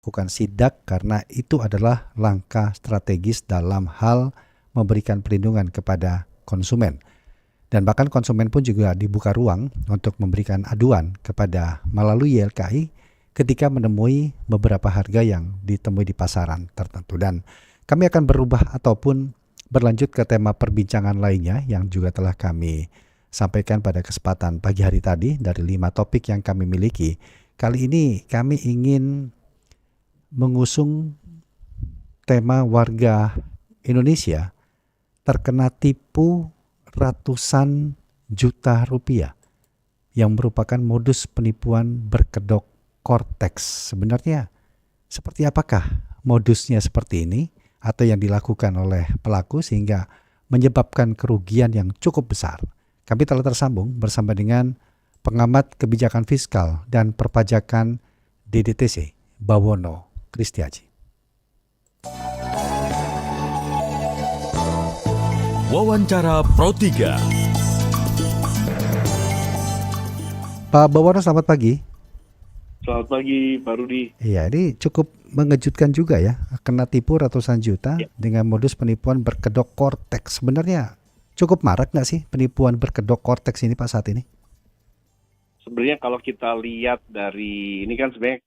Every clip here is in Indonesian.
Bukan sidak karena itu adalah langkah strategis dalam hal memberikan perlindungan kepada konsumen. Dan bahkan konsumen pun juga dibuka ruang untuk memberikan aduan kepada melalui YLKI ketika menemui beberapa harga yang ditemui di pasaran tertentu. Dan kami akan berubah ataupun berlanjut ke tema perbincangan lainnya yang juga telah kami sampaikan pada kesempatan pagi hari tadi dari 5 topik yang kami miliki. Kali ini kami ingin mengusung tema warga Indonesia terkena tipu ratusan juta rupiah yang merupakan modus penipuan berkedok Cortex. Sebenarnya seperti apakah modusnya seperti ini atau yang dilakukan oleh pelaku sehingga menyebabkan kerugian yang cukup besar? Kami telah tersambung bersama dengan pengamat kebijakan fiskal dan perpajakan DDTC, Bawono Kristiaji. Wawancara Pro 3. Pak Bawono, selamat pagi. Selamat pagi, Pak Rudi. Iya, ini cukup mengejutkan juga ya, kena tipu ratusan juta Ya. dengan modus penipuan berkedok Cortex. Sebenarnya cukup marak nggak sih penipuan berkedok Cortex ini Pak saat ini? Sebenarnya kalau kita lihat dari ini kan sebenarnya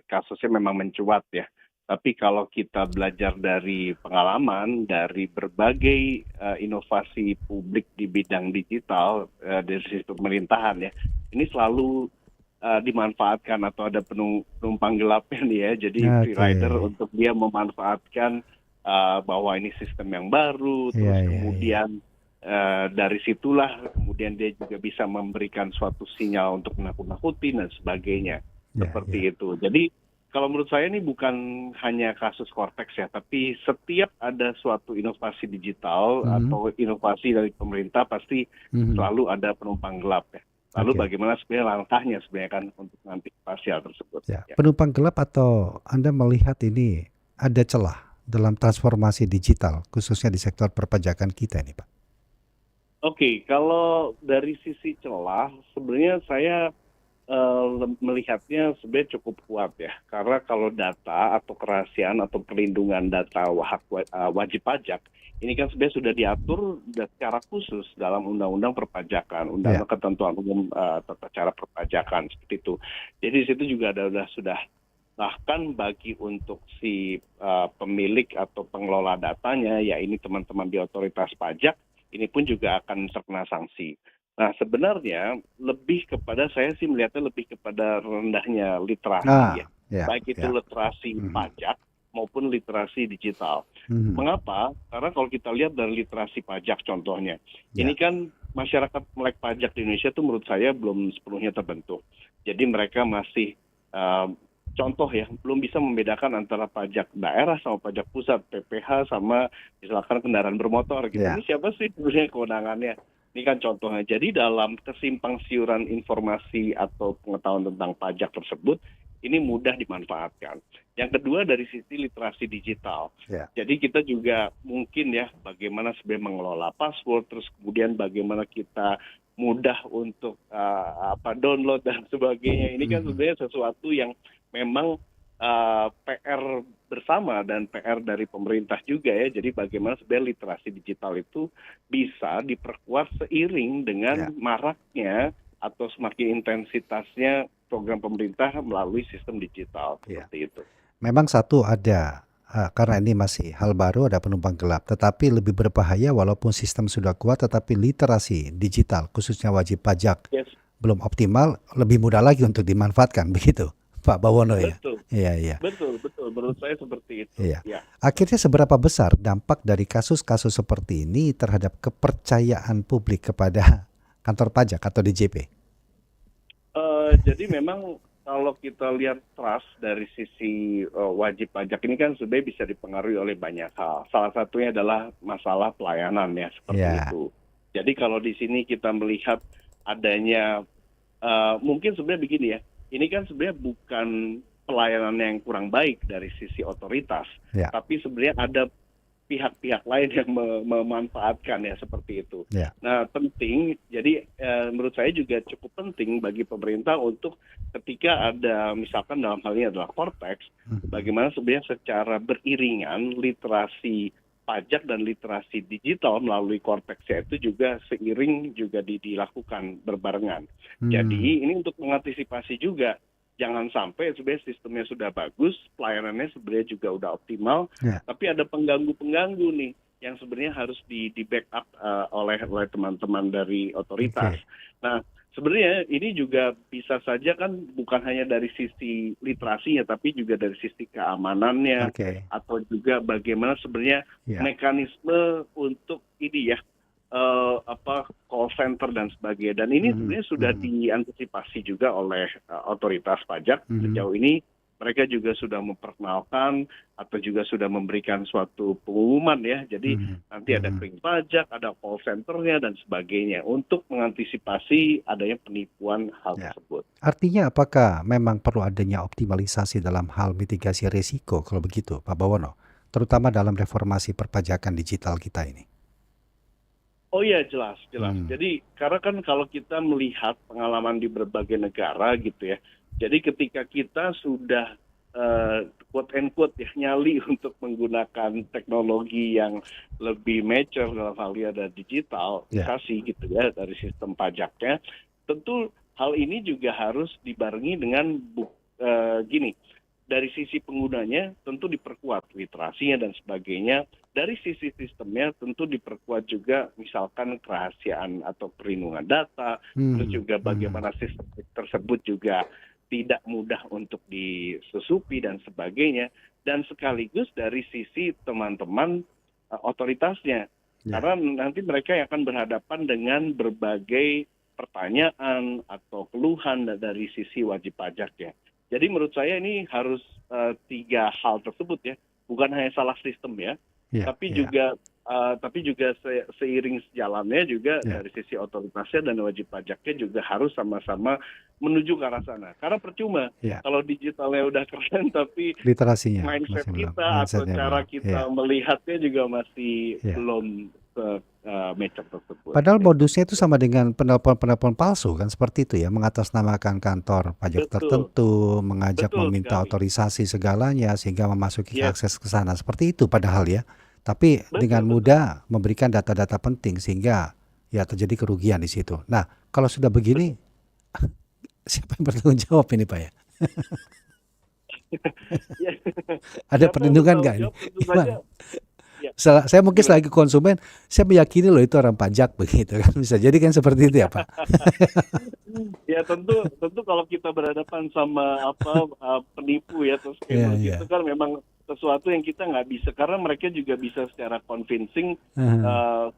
kasusnya memang mencuat ya. Tapi kalau kita belajar dari pengalaman dari berbagai inovasi publik di bidang digital dari sisi pemerintahan ya, ini selalu dimanfaatkan atau ada penumpang gelapnya nih ya. Jadi free rider untuk dia memanfaatkan bahwa ini sistem yang baru, terus kemudian dari situlah kemudian dia juga bisa memberikan suatu sinyal untuk menakut-nakuti dan sebagainya seperti itu. Jadi kalau menurut saya ini bukan hanya kasus Cortex ya, tapi setiap ada suatu inovasi digital atau inovasi dari pemerintah pasti selalu ada penumpang gelap ya. Lalu bagaimana sebenarnya langkahnya sebenarnya kan untuk mengantisipasi hal tersebut. Ya. Penumpang gelap atau Anda melihat ini ada celah dalam transformasi digital khususnya di sektor perpajakan kita ini Pak? Oke, kalau dari sisi celah sebenarnya saya melihatnya sebenarnya cukup kuat ya, karena kalau data atau kerahasiaan atau perlindungan data wajib pajak ini kan sebenarnya sudah diatur secara khusus dalam Undang-Undang Perpajakan, Undang-Undang Ketentuan Umum Tata Cara Perpajakan seperti itu. Jadi di situ juga sudah bahkan bagi untuk si pemilik atau pengelola datanya, ya ini teman-teman di otoritas pajak, ini pun juga akan terkena sanksi. Nah sebenarnya lebih kepada, saya sih melihatnya lebih kepada rendahnya literasi baik itu literasi pajak maupun literasi digital. Mengapa? Karena kalau kita lihat dari literasi pajak contohnya, ini kan masyarakat melek pajak di Indonesia itu menurut saya belum sepenuhnya terbentuk. Jadi mereka masih contoh ya, belum bisa membedakan antara pajak daerah sama pajak pusat, PPh sama misalkan kendaraan bermotor gitu. Ini siapa sih sebenarnya kewenangannya? Ini kan contohnya. Jadi dalam kesimpang siuran informasi atau pengetahuan tentang pajak tersebut, ini mudah dimanfaatkan. Yang kedua dari sisi literasi digital. Jadi kita juga mungkin ya bagaimana sebenarnya mengelola password, terus kemudian bagaimana kita mudah untuk download dan sebagainya. Ini kan sebenarnya sesuatu yang memang PR bersama dan PR dari pemerintah juga ya. Jadi bagaimana sebenarnya literasi digital itu bisa diperkuat seiring dengan maraknya atau semakin intensitasnya program pemerintah melalui sistem digital seperti itu. Memang satu ada karena ini masih hal baru, ada penumpang gelap, tetapi lebih berbahaya walaupun sistem sudah kuat tetapi literasi digital khususnya wajib pajak belum optimal, lebih mudah lagi untuk dimanfaatkan, begitu Pak Bawono ya? Betul. Iya. Betul. Menurut saya seperti itu. Iya. Akhirnya seberapa besar dampak dari kasus-kasus seperti ini terhadap kepercayaan publik kepada kantor pajak atau DJP? Jadi memang kalau kita lihat trust dari sisi wajib pajak ini kan sebenarnya bisa dipengaruhi oleh banyak hal. Salah satunya adalah masalah pelayanan ya, seperti itu. Jadi kalau di sini kita melihat adanya mungkin sebenarnya begini ya. Ini kan sebenarnya bukan pelayanan yang kurang baik dari sisi otoritas, tapi sebenarnya ada pihak-pihak lain yang memanfaatkan ya seperti itu. Ya. Nah, penting, jadi menurut saya juga cukup penting bagi pemerintah untuk ketika ada misalkan dalam hal ini adalah Cortex, bagaimana sebenarnya secara beriringan literasi pajak dan literasi digital melalui Cortex-nya itu juga seiring juga dilakukan berbarengan. Jadi ini untuk mengantisipasi juga jangan sampai sebenarnya sistemnya sudah bagus, pelayanannya sebenarnya juga udah optimal, Ya. tapi ada pengganggu-pengganggu nih yang sebenarnya harus di backup oleh teman-teman dari otoritas. Nah, sebenarnya ini juga bisa saja kan bukan hanya dari sisi literasinya, tapi juga dari sisi keamanannya Oke. atau juga bagaimana sebenarnya Ya. mekanisme untuk ini ya call center dan sebagainya. Dan ini sebenarnya sudah diantisipasi juga oleh otoritas pajak. Sejauh ini mereka juga sudah memperkenalkan atau juga sudah memberikan suatu pengumuman ya. Jadi nanti ada kling pajak, ada call centernya dan sebagainya untuk mengantisipasi adanya penipuan hal tersebut. Artinya apakah memang perlu adanya optimalisasi dalam hal mitigasi risiko kalau begitu, Pak Bawono? Terutama dalam reformasi perpajakan digital kita ini. Oh iya, jelas. Jadi karena kan kalau kita melihat pengalaman di berbagai negara gitu ya, jadi ketika kita sudah quote and quote ya nyali untuk menggunakan teknologi yang lebih mature dalam hal ini ada digitalisasi gitu ya dari sistem pajaknya, tentu hal ini juga harus dibarengi dengan gini. Dari sisi penggunanya tentu diperkuat literasinya dan sebagainya. Dari sisi sistemnya tentu diperkuat juga misalkan kerahasiaan atau perlindungan data. Terus juga bagaimana sistem tersebut juga tidak mudah untuk disusupi dan sebagainya. Dan sekaligus dari sisi teman-teman otoritasnya. Karena nanti mereka yang akan berhadapan dengan berbagai pertanyaan atau keluhan dari sisi wajib pajaknya. Jadi menurut saya ini harus 3 hal tersebut ya, bukan hanya salah sistem ya, tapi juga seiring sejalannya juga dari sisi otoritasnya dan wajib pajaknya juga harus sama-sama menuju ke arah sana. Karena percuma kalau digitalnya udah keren tapi literasinya mindset masih kita atau cara kita melihatnya juga masih belum mature tersebut. Padahal modusnya itu sama dengan penelpon-penelpon palsu kan, seperti itu ya, mengatasnamakan kantor pajak tertentu, mengajak meminta otorisasi segalanya sehingga memasuki akses ke sana, seperti itu padahal ya. Tapi dengan mudah memberikan data-data penting sehingga ya terjadi kerugian di situ. Nah, kalau sudah begini siapa yang bertanggung jawab ini Pak ya? Ada perlindungan nggak ini? Gimana? Saya mungkin sebagai konsumen, saya meyakini loh itu orang pajak begitu kan, bisa jadi kan seperti itu ya Pak. Ya tentu kalau kita berhadapan sama penipu ya atau scammer gitu kan memang sesuatu yang kita nggak bisa, karena mereka juga bisa secara convincing.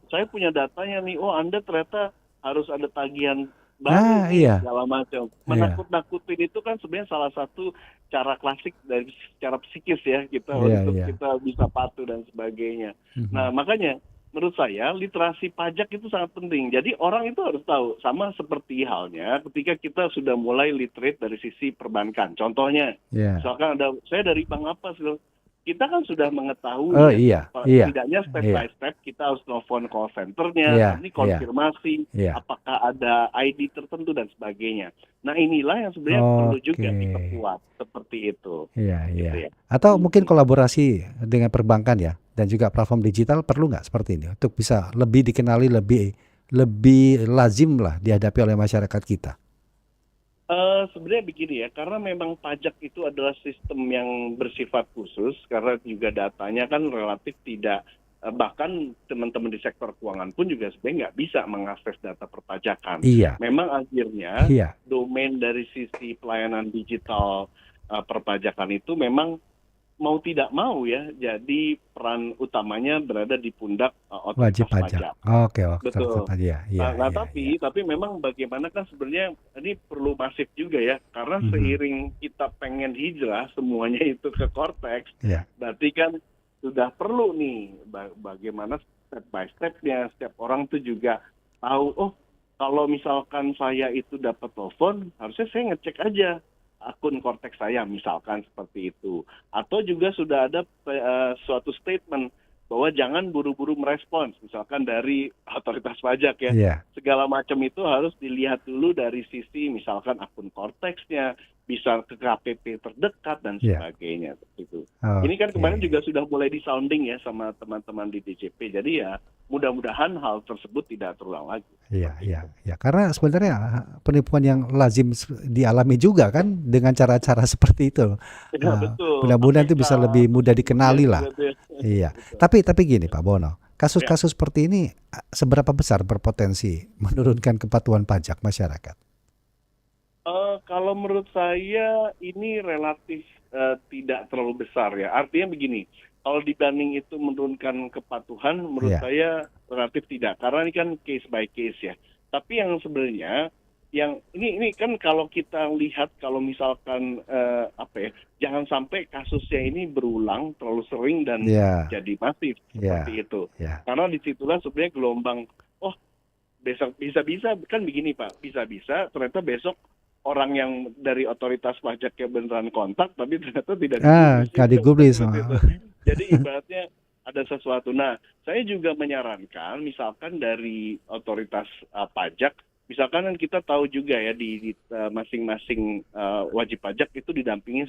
Saya punya datanya nih, oh Anda ternyata harus ada tagihan baru segala macam. Menakut-nakutin itu kan sebenarnya salah satu cara klasik dari secara psikis ya kita untuk kita bisa patuh dan sebagainya. Nah makanya menurut saya literasi pajak itu sangat penting. Jadi orang itu harus tahu, sama seperti halnya ketika kita sudah mulai literate dari sisi perbankan. Contohnya, misalkan saya dari bank apa sih? Kita kan sudah mengetahui setidaknya step by step kita harus telepon call centernya, nanti konfirmasi apakah ada ID tertentu dan sebagainya. Nah inilah yang sebenarnya perlu juga diperkuat seperti itu. Gitu ya. Atau mungkin kolaborasi dengan perbankan ya, dan juga platform digital perlu nggak seperti ini untuk bisa lebih dikenali, lebih lazim lah dihadapi oleh masyarakat kita. Sebenarnya begini ya, karena memang pajak itu adalah sistem yang bersifat khusus, karena juga datanya kan relatif tidak, bahkan teman-teman di sektor keuangan pun juga sebenarnya nggak bisa mengakses data perpajakan. Memang akhirnya domain dari sisi pelayanan digital perpajakan itu memang mau tidak mau ya, jadi peran utamanya berada di pundak otoritas pajak. Oke. Betul. Tapi memang bagaimana kan sebenarnya ini perlu masif juga ya, karena seiring kita pengen hijrah semuanya itu ke Cortex, berarti kan sudah perlu nih bagaimana step by stepnya, setiap orang tuh juga tahu, oh kalau misalkan saya itu dapat telepon, harusnya saya ngecek aja akun Cortex saya misalkan seperti itu, atau juga sudah ada suatu statement bahwa jangan buru-buru merespons, misalkan dari otoritas pajak ya. Iya. Segala macam itu harus dilihat dulu dari sisi misalkan akun Cortex-nya, bisa ke KPP terdekat dan Iya. sebagainya. Gitu. Oke. Ini kan kemarin juga sudah mulai disounding ya sama teman-teman di DJP. Jadi ya mudah-mudahan hal tersebut tidak terulang lagi. Iya, iya, iya. Karena sebenarnya penipuan yang lazim dialami juga kan dengan cara-cara seperti itu. Ya, betul. Mudah-mudahan itu bisa lebih mudah dikenali lah. Betul. Iya. Betul. Tapi gini Pak Bono, kasus-kasus seperti ini seberapa besar berpotensi menurunkan kepatuhan pajak masyarakat? Kalau menurut saya ini relatif tidak terlalu besar ya. Artinya begini, kalau dibanding itu menurunkan kepatuhan, menurut Iya. saya relatif tidak. Karena ini kan case by case ya. Tapi yang sebenarnya yang ini kan kalau kita lihat kalau misalkan jangan sampai kasusnya ini berulang terlalu sering dan Iya. jadi masif Iya. seperti itu. Iya. Karena disitulah sebenarnya gelombang, besok bisa-bisa kan begini Pak, bisa-bisa ternyata besok orang yang dari otoritas pajaknya beneran kontak tapi ternyata tidak Nggak digubris. Seperti itu. Jadi ibaratnya ada sesuatu. Nah, saya juga menyarankan misalkan dari otoritas pajak, misalkan kan kita tahu juga ya di masing-masing wajib pajak itu didampingi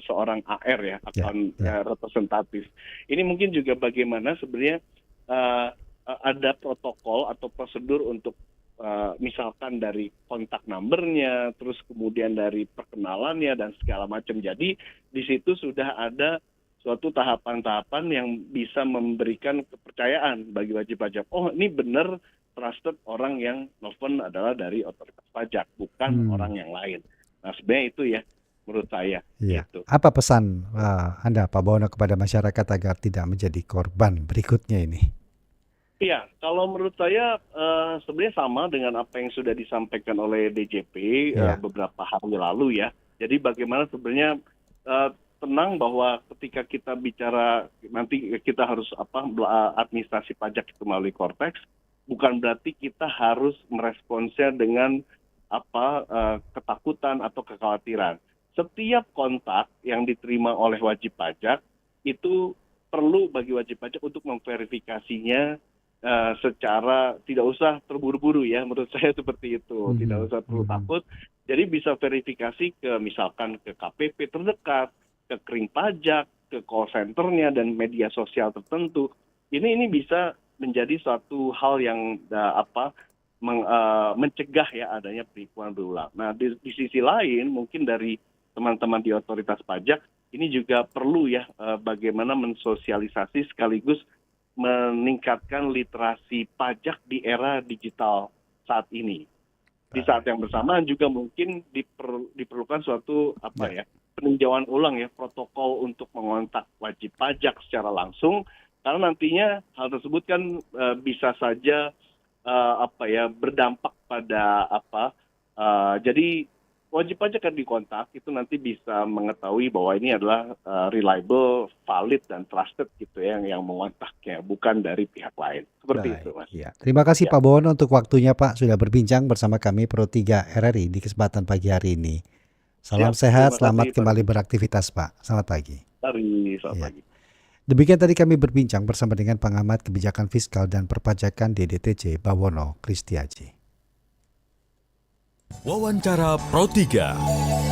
seorang AR ya, akun representatif. Ini mungkin juga bagaimana sebenarnya ada protokol atau prosedur untuk misalkan dari kontak numbernya, terus kemudian dari perkenalannya dan segala macam. Jadi di situ sudah ada suatu tahapan-tahapan yang bisa memberikan kepercayaan bagi wajib pajak. Oh, ini benar trusted orang yang nelfon adalah dari otoritas pajak, bukan orang yang lain. Nah, sebenarnya itu ya menurut saya. Iya. Gitu. Apa pesan Anda Pak Bono kepada masyarakat agar tidak menjadi korban berikutnya ini? Iya, kalau menurut saya sebenarnya sama dengan apa yang sudah disampaikan oleh DJP beberapa hari lalu ya. Jadi bagaimana sebenarnya tenang bahwa ketika kita bicara nanti kita harus administrasi pajak itu melalui Cortex, bukan berarti kita harus meresponsnya dengan ketakutan atau kekhawatiran. Setiap kontak yang diterima oleh wajib pajak itu perlu bagi wajib pajak untuk memverifikasinya secara tidak usah terburu-buru ya, menurut saya seperti itu. Tidak usah perlu takut. Jadi bisa verifikasi ke misalkan ke KPP terdekat, ke kering pajak, ke call center-nya dan media sosial tertentu. Ini bisa menjadi suatu hal yang mencegah ya adanya penipuan berulang. Nah, di sisi lain mungkin dari teman-teman di otoritas pajak ini juga perlu ya bagaimana mensosialisasi sekaligus meningkatkan literasi pajak di era digital saat ini. Di saat yang bersamaan juga mungkin diperlukan suatu peninjauan ulang ya protokol untuk mengontak wajib pajak secara langsung, karena nantinya hal tersebut kan bisa saja berdampak pada jadi wajib pajak yang dikontak itu nanti bisa mengetahui bahwa ini adalah reliable, valid dan trusted gitu ya yang mengontaknya, bukan dari pihak lain. Seperti itu, Mas. Ya. Terima kasih Pak Bono untuk waktunya Pak sudah berbincang bersama kami Pro 3 RRI di kesempatan pagi hari ini. Salam sehat, selamat kembali beraktivitas Pak. Selamat pagi. Selamat pagi. Demikian tadi kami berbincang bersama dengan pengamat kebijakan fiskal dan perpajakan DDTC Bawono Kristiaji. Wawancara Pro 3.